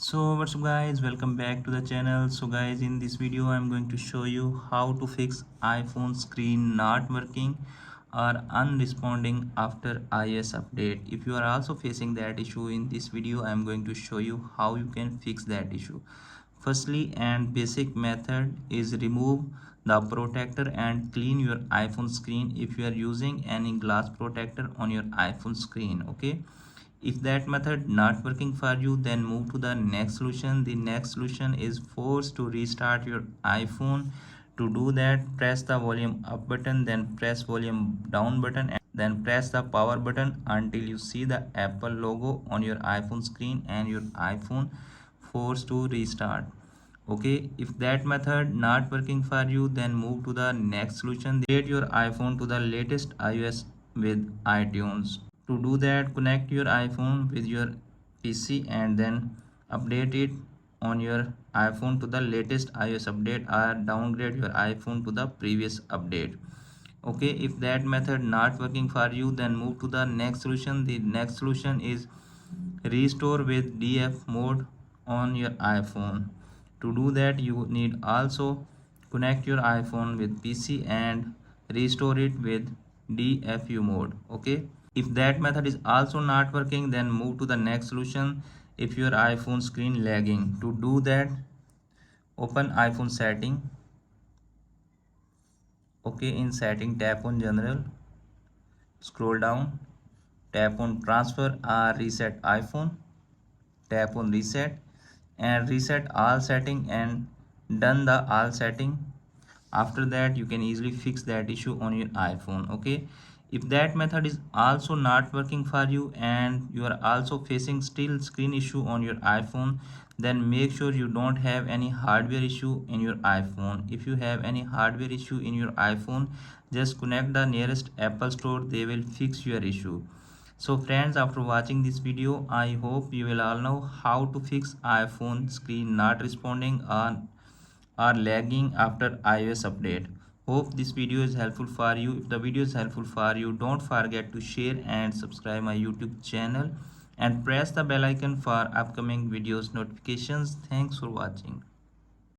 So what's up guys, welcome back to the channel. So guys, in this video I'm going to show you how to fix iPhone screen not working or unresponding after iOS update. If you are also facing that issue, in this video I'm going to show you how you can fix that issue. Firstly, and basic method is remove the protector and clean your iPhone screen if you are using any glass protector on your iPhone screen. Okay, if that method not working for you, then move to the next solution. The next solution is force to restart your iPhone. To do that, press the volume up button, then press volume down button, and then press the power button until you see the Apple logo on your iPhone screen and your iPhone force to restart. Okay, if that method not working for you, then move to the next solution. Update your iPhone to the latest iOS with iTunes. To do that, connect your iPhone with your PC and then update it on your iPhone to the latest iOS update or downgrade your iPhone to the previous update. Okay, if that method not working for you, then move to the next solution. The next solution is restore with DF mode on your iPhone. To do that, you need also connect your iPhone with PC and restore it with DFU mode. Okay, if that method is also not working, then move to the next solution. If your iPhone screen lagging, to do that, open iPhone setting. Okay, in setting, tap on general, scroll down, tap on transfer or reset iPhone, tap on reset and reset all setting and done the all setting. After that, you can easily fix that issue on your iPhone. Okay, if that method is also not working for you and you are also facing still screen issue on your iPhone, then make sure you don't have any hardware issue in your iPhone. If you have any hardware issue in your iPhone, just connect the nearest Apple store, they will fix your issue. So friends, after watching this video, I hope you will all know how to fix iPhone screen not responding or lagging after iOS update. Hope this video is helpful for you. If the video is helpful for you, don't forget to share and subscribe my YouTube channel and press the bell icon for upcoming videos notifications. Thanks for watching.